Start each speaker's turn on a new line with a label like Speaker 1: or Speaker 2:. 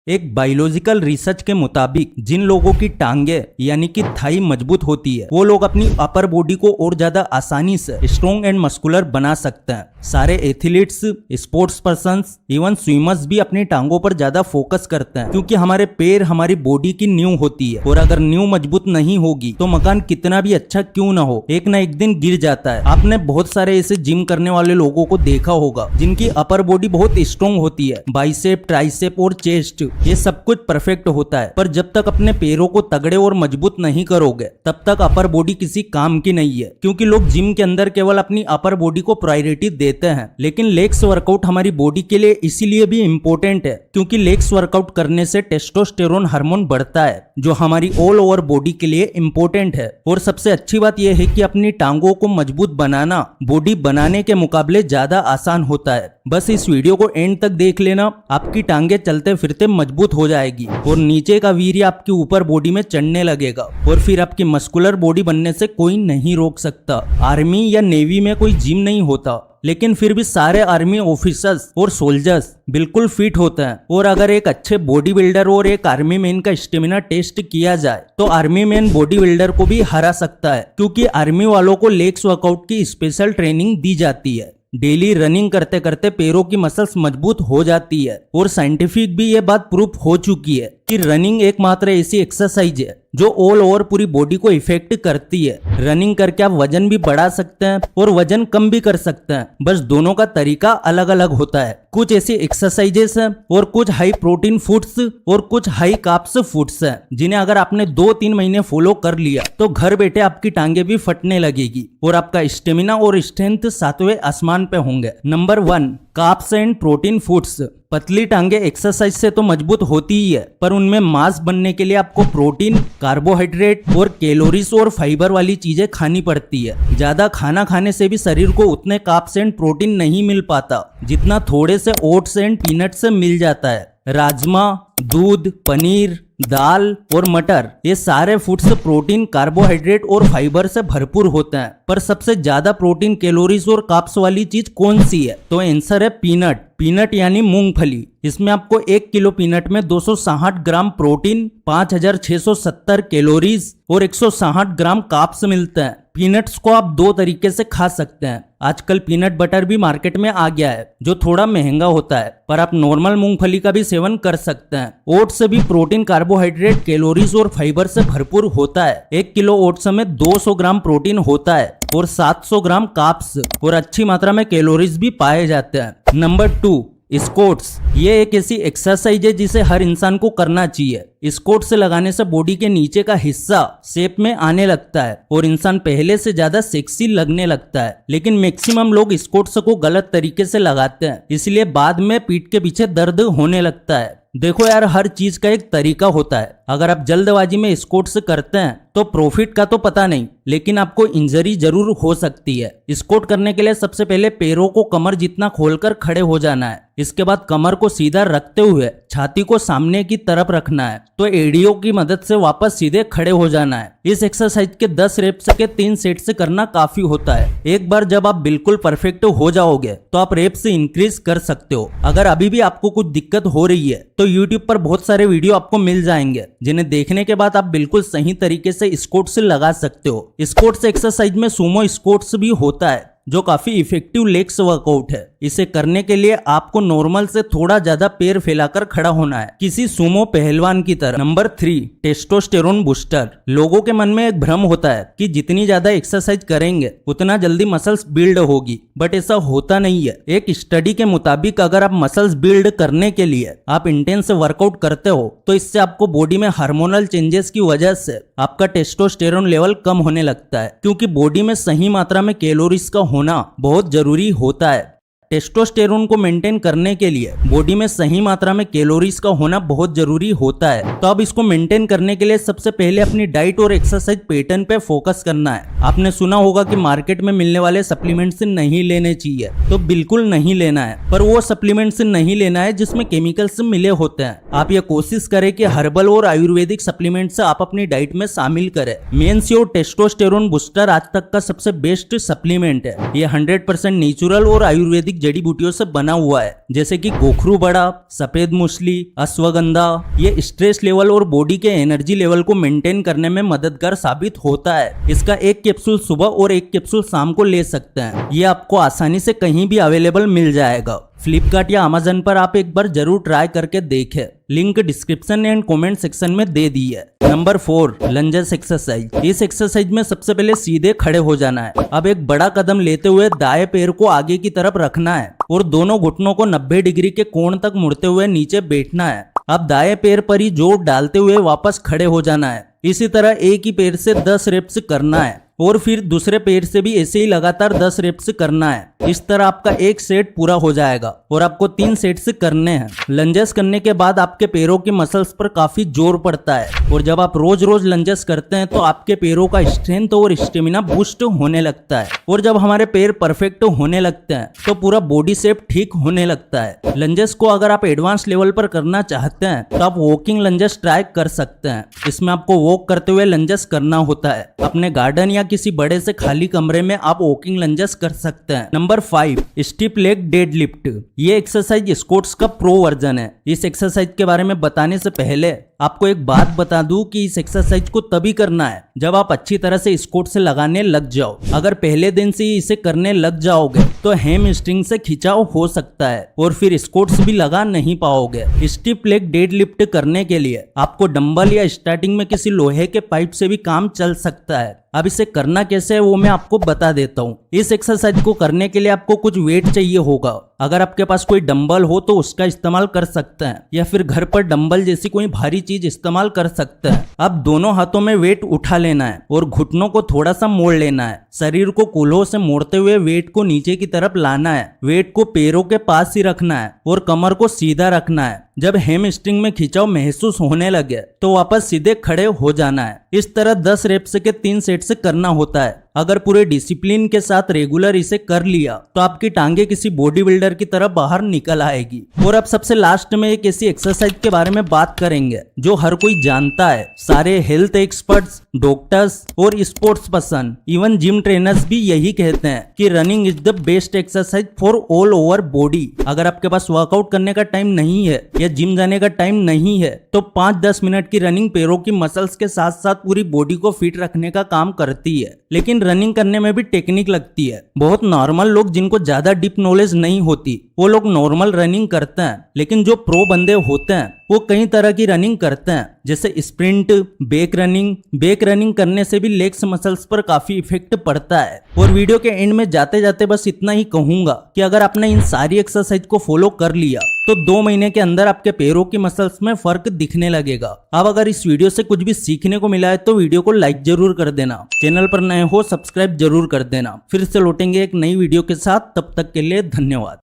Speaker 1: एक biological research के मुताबिक जिन लोगों की टांगे यानी कि थाई मजबूत होती है वो लोग अपनी अपर बॉडी को और ज्यादा आसानी से स्ट्रॉन्ग एंड मस्कुलर बना सकते हैं। सारे athletes, sports persons, even swimmers भी अपनी टांगों पर ज्यादा फोकस करते हैं क्योंकि हमारे पैर हमारी बॉडी की नींव होती है और अगर नींव मजबूत नहीं होगी तो मकान कितना भी अच्छा क्यों ना हो एक ना एक दिन गिर जाता है। आपने बहुत सारे ऐसे जिम करने वाले लोगों को देखा होगा जिनकी अपर बॉडी बहुत स्ट्रॉन्ग होती है, बाइसेप, ट्राइसेप और चेस्ट ये सब कुछ परफेक्ट होता है, पर जब तक अपने पैरों को तगड़े और मजबूत नहीं करोगे तब तक अपर बॉडी किसी काम की नहीं है। क्योंकि लोग जिम के अंदर केवल अपनी अपर बॉडी को प्रायोरिटी देते हैं, लेकिन लेग्स वर्कआउट हमारी बॉडी के लिए इसीलिए भी इम्पोर्टेंट है क्योंकि लेग्स वर्कआउट करने से टेस्टोस्टेरोन हार्मोन बढ़ता है जो हमारी ऑल ओवर बॉडी के लिए इम्पोर्टेंट है। और सबसे अच्छी बात यह है कि अपनी टांगों को मजबूत बनाना बॉडी बनाने के मुकाबले ज्यादा आसान होता है। बस इस वीडियो को एंड तक देख लेना, आपकी टांगे चलते फिरते मजबूत हो जाएगी और नीचे का वीर्य आपकी ऊपर बॉडी में चढ़ने लगेगा और फिर आपकी मस्कुलर बॉडी बनने से कोई नहीं रोक सकता। आर्मी या नेवी में कोई जिम नहीं होता, लेकिन फिर भी सारे आर्मी ऑफिसर्स और सोल्जर्स बिल्कुल फिट होते हैं। और अगर एक अच्छे बॉडी बिल्डर और एक आर्मी मैन का स्टेमिना टेस्ट किया जाए तो आर्मी मैन बॉडी बिल्डर को भी हरा सकता है क्योंकि आर्मी वालों को लेग्स वर्कआउट की स्पेशल ट्रेनिंग दी जाती है। डेली रनिंग करते करते पैरों की मसल्स मजबूत हो जाती है और साइंटिफिक भी ये बात प्रूफ हो चुकी है कि रनिंग एकमात्र ऐसी एक्सरसाइज है जो ऑल ओवर पूरी बॉडी को इफेक्ट करती है। रनिंग करके आप वजन भी बढ़ा सकते हैं और वजन कम भी कर सकते हैं, बस दोनों का तरीका अलग अलग होता है। कुछ ऐसी एक्सरसाइजेस हैं और कुछ हाई प्रोटीन फूड्स और कुछ हाई कार्ब्स फूड्स हैं जिन्हें अगर आपने 2-3 महीने फॉलो कर लिया तो घर बैठे आपकी टांगे भी फटने लगेगी और आपका स्टेमिना और स्ट्रेंथ 7वें आसमान पे होंगे। Number 1, carbs and protein foods. पतली टांगे एक्सरसाइज से तो मजबूत होती ही है, पर उनमें मांस बनने के लिए आपको प्रोटीन, कार्बोहाइड्रेट और कैलोरीज और फाइबर वाली चीजें खानी पड़ती है। ज्यादा खाना खाने से भी शरीर को उतने कार्ब्स एंड प्रोटीन नहीं मिल पाता जितना थोड़े से ओट्स एंड पीनट से मिल जाता है। राजमा, दूध, पनीर, दाल और मटर ये सारे फूड्स प्रोटीन, कार्बोहाइड्रेट और फाइबर से भरपूर होते हैं, पर सबसे ज्यादा प्रोटीन, कैलोरीज और कार्ब्स वाली चीज कौन सी है? तो आंसर है पीनट। पीनट यानी मूंगफली। इसमें आपको 1 किलो पीनट में 260 ग्राम प्रोटीन, 5670 कैलोरीज और 160 ग्राम कार्ब्स मिलते हैं। पीनट्स को आप 2 तरीके से खा सकते हैं। आजकल पीनट बटर भी मार्केट में आ गया है जो थोड़ा महंगा होता है, पर आप नॉर्मल मूंगफली का भी सेवन कर सकते हैं। ओट्स से भी प्रोटीन, कार्बोहाइड्रेट, कैलोरीज और फाइबर से भरपूर होता है। 1 किलो ओट्स में 200 ग्राम प्रोटीन होता है और 700 ग्राम कार्ब्स और अच्छी मात्रा में कैलोरीज भी पाए जाते हैं। Number 2, squats. ये एक ऐसी एक्सरसाइज है जिसे हर इंसान को करना चाहिए। स्क्वाट्स लगाने से बॉडी के नीचे का हिस्सा शेप में आने लगता है और इंसान पहले से ज्यादा सेक्सी लगने लगता है, लेकिन मैक्सिमम लोग स्क्वाट्स को गलत तरीके से लगाते हैं, इसलिए बाद में पीठ के पीछे दर्द होने लगता है। देखो यार, हर चीज का एक तरीका होता है। अगर आप जल्दबाजी में स्क्वाट्स करते हैं तो प्रॉफिट का तो पता नहीं, लेकिन आपको इंजरी जरूर हो सकती है। स्क्वाट करने के लिए सबसे पहले पैरों को कमर जितना खोलकर खड़े हो जाना है। इसके बाद कमर को सीधा रखते हुए छाती को सामने की तरफ रखना है, तो एडियो की मदद से वापस सीधे खड़े हो जाना है। इस एक्सरसाइज के 10 रेप्स के 3 सेट से करना काफी होता है। एक बार जब आप बिल्कुल परफेक्ट हो जाओगे तो आप रेप्स इंक्रीज कर सकते हो। अगर अभी भी आपको कुछ दिक्कत हो रही है तो यूट्यूब पर बहुत सारे वीडियो आपको मिल जाएंगे जिन्हें देखने के बाद आप बिल्कुल सही तरीके से स्क्वाट्स लगा सकते हो। स्क्वाट्स एक्सरसाइज में सुमो स्क्वाट्स भी होता है जो काफी इफेक्टिव लेग्स वर्कआउट है। इसे करने के लिए आपको नॉर्मल से थोड़ा ज्यादा पैर फैलाकर खड़ा होना है, किसी सुमो पहलवान की तरह। Number 3, testosterone booster. लोगों के मन में एक भ्रम होता है कि जितनी ज्यादा एक्सरसाइज करेंगे उतना जल्दी मसल्स बिल्ड होगी, बट ऐसा होता नहीं है। एक स्टडी के मुताबिक अगर आप मसल्स बिल्ड करने के लिए आप इंटेंस वर्कआउट करते हो तो इससे आपको बॉडी में हार्मोनल चेंजेस की वजह से आपका टेस्टोस्टेरोन लेवल कम होने लगता है, क्योंकि बॉडी में सही मात्रा में कैलोरीज का होना बहुत जरूरी होता है। टेस्टोस्टेरोन को मेंटेन करने के लिए बॉडी में सही मात्रा में कैलोरीज का होना बहुत जरूरी होता है। तो अब इसको मेंटेन करने के लिए सबसे पहले अपनी डाइट और एक्सरसाइज पैटर्न पे फोकस करना है। आपने सुना होगा कि मार्केट में मिलने वाले सप्लीमेंट्स नहीं लेने चाहिए, तो बिल्कुल नहीं लेना है, पर वो सप्लीमेंट्स नहीं लेना है जिसमें केमिकल्स मिले होते हैं। आप ये कोशिश करें कि हर्बल और आयुर्वेदिक सप्लीमेंट्स आप अपनी डाइट में शामिल करें। मेंश्योर टेस्टोस्टेरोन बूस्टर आज तक का सबसे बेस्ट सप्लीमेंट है। ये 100% नेचुरल और आयुर्वेदिक आयुर्वेदिक जड़ी बूटियों से बना हुआ है, जैसे कि गोखरू बड़ा, सफेद मूसली, अश्वगंधा। ये स्ट्रेस लेवल और बॉडी के एनर्जी लेवल को मेंटेन करने में मददगार साबित होता है। इसका एक कैप्सूल सुबह और एक कैप्सूल शाम को ले सकते हैं। ये आपको आसानी से कहीं भी अवेलेबल मिल जाएगा। फ्लिपकार्ट या अमेजन पर आप एक बार जरूर ट्राई करके देखें। Link description and comment section में दे दी है। Number 4, lunges exercise. इस एक्सरसाइज में सबसे पहले सीधे खड़े हो जाना है। अब एक बड़ा कदम लेते हुए दाएं पैर को आगे की तरफ रखना है और दोनों घुटनों को 90 डिग्री के कोण तक मुड़ते हुए नीचे बैठना है। अब दाएं पैर पर ही जोर डालते हुए वापस खड़े हो जाना है। इसी तरह एक ही पैर से 10 रेप्स करना है और फिर दूसरे पैर से भी ऐसे ही लगातार 10 रेप्स करना है। इस तरह आपका एक सेट पूरा हो जाएगा और आपको 3 सेट्स करने हैं। लंजेस करने के बाद आपके पैरों की मसल्स पर काफी जोर पड़ता है और जब आप रोज रोज लंजेस करते हैं तो आपके पैरों का स्ट्रेंथ और स्टेमिना बूस्ट होने लगता है। और जब हमारे पैर परफेक्ट होने लगते हैं तो पूरा बॉडी शेप ठीक होने लगता है। लंजेस को अगर आप एडवांस लेवल पर करना चाहते हैं तो आप वॉकिंग लंजेस ट्राई कर सकते हैं। इसमें आपको वॉक करते हुए लंजेस करना होता है। अपने गार्डन या किसी बड़े से खाली कमरे में आप वॉकिंग लंजेस कर सकते हैं। Number 5, stiff leg deadlift. ये एक्सरसाइज स्क्वाट्स का प्रो वर्जन है। इस एक्सरसाइज के बारे में बताने से पहले आपको एक बात बता दूं कि इस एक्सरसाइज को तभी करना है जब आप अच्छी तरह से स्क्वाट्स लगाने लग जाओ। अगर पहले दिन से ही इसे करने लग जाओगे तो हैमस्ट्रिंग से खिंचाव हो सकता है और फिर स्क्वाट्स भी लगा नहीं पाओगे। स्टिफ लेग डेडलिफ्ट करने के लिए आपको डंबल या स्टार्टिंग में किसी लोहे के पाइप से भी काम चल सकता है। अब इसे करना कैसे है वो मैं आपको बता देता हूँ। इस एक्सरसाइज को करने के लिए आपको कुछ वेट चाहिए होगा। अगर आपके पास कोई डंबल हो तो उसका इस्तेमाल कर सकते हैं या फिर घर पर डंबल जैसी कोई भारी चीज इस्तेमाल कर सकते हैं। अब दोनों हाथों में वेट उठा लेना है और घुटनों को थोड़ा सा मोड़ लेना है। शरीर को कूल्हों से मोड़ते हुए वेट को नीचे की तरफ लाना है। वेट को पैरों के पास ही रखना है और कमर को सीधा रखना है। जब हैमस्ट्रिंग में खिंचाव महसूस होने लगे तो वापस सीधे खड़े हो जाना है। इस तरह 10 रेप्स के 3 सेट से करना होता है। अगर पूरे डिसिप्लिन के साथ रेगुलर इसे कर लिया तो आपकी टांगे किसी बॉडी बिल्डर की तरह बाहर निकल आएगी। और अब सबसे लास्ट में एक ऐसी एक्सरसाइज के बारे में बात करेंगे जो हर कोई जानता है। सारे हेल्थ एक्सपर्ट्स, डॉक्टर्स और sports person, even gym trainers भी यही कहते हैं कि running is the best exercise for all over body. अगर आपके पास वर्कआउट करने का टाइम नहीं है या जिम जाने का टाइम नहीं है तो 5-10 मिनट की रनिंग पैरों की मसल्स के साथ साथ पूरी बॉडी को फिट रखने का काम करती है। लेकिन रनिंग करने में भी टेक्निक लगती है। बहुत नॉर्मल लोग जिनको ज्यादा डीप नॉलेज नहीं होती वो लोग नॉर्मल रनिंग करते हैं, लेकिन जो प्रो बंदे होते हैं वो कई तरह की रनिंग करते हैं, जैसे sprint, back running. Back running करने से भी लेग्स मसल्स पर काफी इफेक्ट पड़ता है। और वीडियो के एंड में जाते जाते बस इतना ही कहूंगा कि अगर आपने इन सारी एक्सरसाइज को फॉलो कर लिया तो 2 महीने के अंदर आपके पैरों की मसल्स में फर्क दिखने लगेगा। अब अगर इस वीडियो से कुछ भी सीखने को मिला है तो वीडियो को लाइक जरूर कर देना। चैनल पर नए हो सब्सक्राइब जरूर कर देना। फिर से लौटेंगे एक नई वीडियो के साथ, तब तक के लिए धन्यवाद।